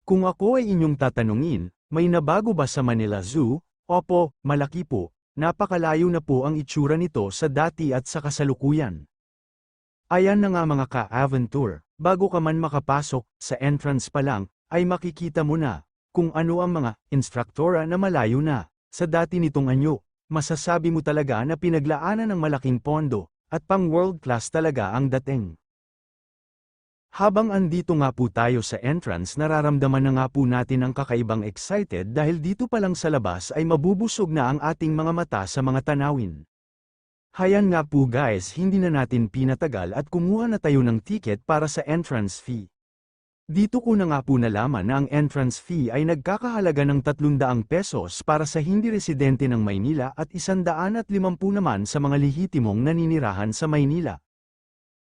Kung ako ay inyong tatanungin, may nabago ba sa Manila Zoo? Opo, malaki po. Napakalayo na po ang itsura nito sa dati at sa kasalukuyan. Ayan na nga mga ka-aventure, bago ka man makapasok, sa entrance pa lang, ay makikita mo na, kung ano ang mga instruktora na malayo na. Sa dati nitong anyo, masasabi mo talaga na pinaglaanan ng malaking pondo, at pang world class talaga ang dating. Habang andito nga po tayo sa entrance, nararamdaman na nga po natin ang kakaibang excited dahil dito pa lang sa labas ay mabubusog na ang ating mga mata sa mga tanawin. Hayan nga po guys, hindi na natin pinatagal at kumuha na tayo ng ticket para sa entrance fee. Dito ko na nga po nalaman na ang entrance fee ay nagkakahalaga ng 300 pesos para sa hindi residente ng Maynila at 150 naman sa mga lehitimong naninirahan sa Maynila.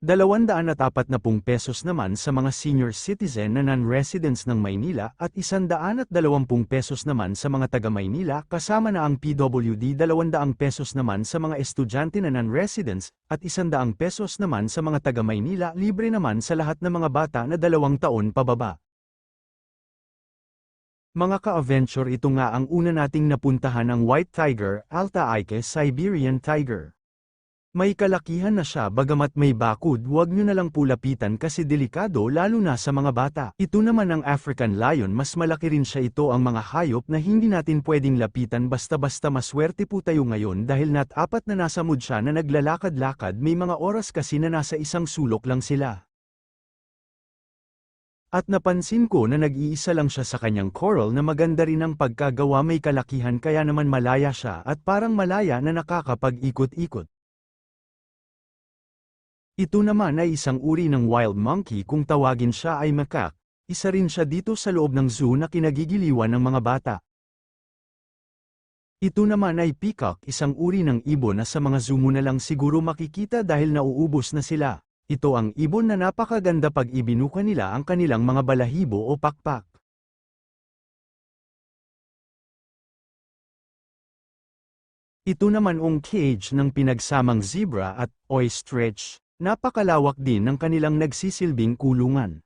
240 pesos naman sa mga senior citizen na non-residents ng Maynila at 120 pesos naman sa mga taga-Maynila kasama na ang PWD, 200 pesos naman sa mga estudyante na non-residents at 100 pesos naman sa mga taga-Maynila, libre naman sa lahat ng mga bata na 2 taon pababa. Mga ka-adventure, ito nga ang una nating napuntahan, ang White Tiger, Alta Aike Siberian Tiger. May kalakihan na siya, bagamat may bakod, huwag nyo na lang po lapitan kasi delikado lalo na sa mga bata. Ito naman ang African Lion, mas malaki rin siya. Ito ang mga hayop na hindi natin pwedeng lapitan basta-basta. Maswerte po tayo ngayon dahil apat na nasa mood siya na naglalakad-lakad, may mga oras kasi na nasa isang sulok lang sila. At napansin ko na nag-iisa lang siya sa kanyang coral na maganda rin ang pagkagawa, may kalakihan kaya naman malaya siya at parang malaya na nakakapag-ikot-ikot. Ito naman ay isang uri ng wild monkey, kung tawagin siya ay macaque. Isa rin siya dito sa loob ng zoo na kinagigiliwan ng mga bata. Ito naman ay peacock, isang uri ng ibon na sa mga zoo mo na lang siguro makikita dahil nauubos na sila. Ito ang ibon na napakaganda pag ibinuka nila ang kanilang mga balahibo o pakpak. Ito naman ang cage ng pinagsamang zebra at ostrich. Napakalawak din ng kanilang nagsisilbing kulungan.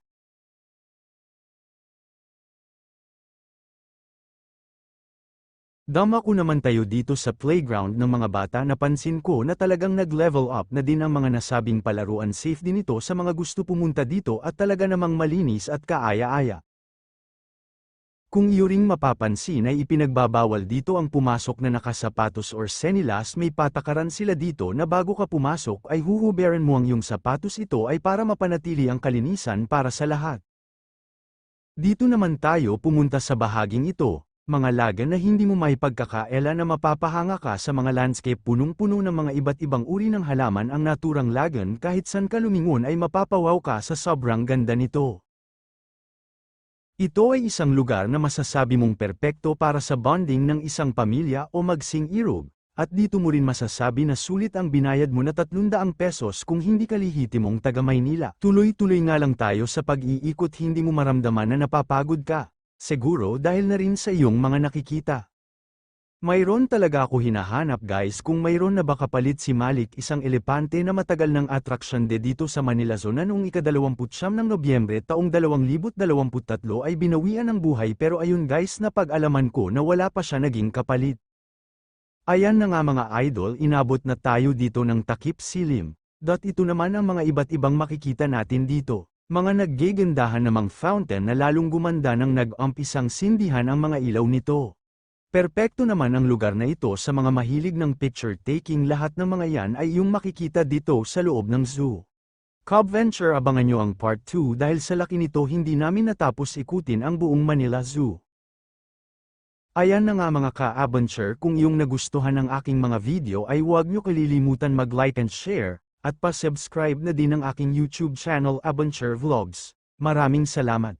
Dama ko naman tayo dito sa playground ng mga bata. Napansin ko na talagang nag-level up na din ang mga nasabing palaruan. Safe din ito sa mga gusto pumunta dito at talaga namang malinis at kaaya-aya. Kung iyo ring mapapansin ay ipinagbabawal dito ang pumasok na nakasapatos or senilas. May patakaran sila dito na bago ka pumasok ay huhubaran mo ang iyong sapatos. Ito ay para mapanatili ang kalinisan para sa lahat. Dito naman tayo pumunta sa bahaging ito, mga lagan na hindi mo may pagkakaela na mapapahanga ka sa mga landscape, punong-puno ng mga iba't ibang uri ng halaman. Ang naturang lagan, kahit saan ka lumingon ay mapapawaw ka sa sobrang ganda nito. Ito ay isang lugar na masasabi mong perpekto para sa bonding ng isang pamilya o magsing-irog, at dito mo rin masasabi na sulit ang binayad mo na 300 pesos kung hindi ka lehitimong taga Maynila. Tuloy-tuloy nga lang tayo sa pag-iikot, hindi mo maramdaman na napapagod ka, siguro dahil na rin sa iyong mga nakikita. Mayroon talaga ako hinahanap guys, kung mayroon na ba kapalit si Malik, isang elepante na matagal ng atraksyon dito sa Manila Zoo na noong ika-29 ng Nobyembre taong 2023 ay binawian ng buhay, pero ayun guys, napag-alaman ko na wala pa siya naging kapalit. Ayan na nga mga idol, inabot na tayo dito ng takip silim. Ito naman ang mga iba't ibang makikita natin dito. Mga naggegandahan namang fountain na lalong gumanda ng nag-umpisang sindihan ang mga ilaw nito. Perpekto naman ang lugar na ito sa mga mahilig ng picture taking. Lahat ng mga yan ay iyong makikita dito sa loob ng zoo. Cobventure, abangan nyo ang part 2 dahil sa laki nito hindi namin natapos ikutin ang buong Manila Zoo. Ayan na nga mga ka-adventure, kung iyong nagustuhan ang aking mga video ay huwag nyo kalilimutan mag-like and share, at pa-subscribe na din ang aking YouTube channel Adventure Vlogs. Maraming salamat.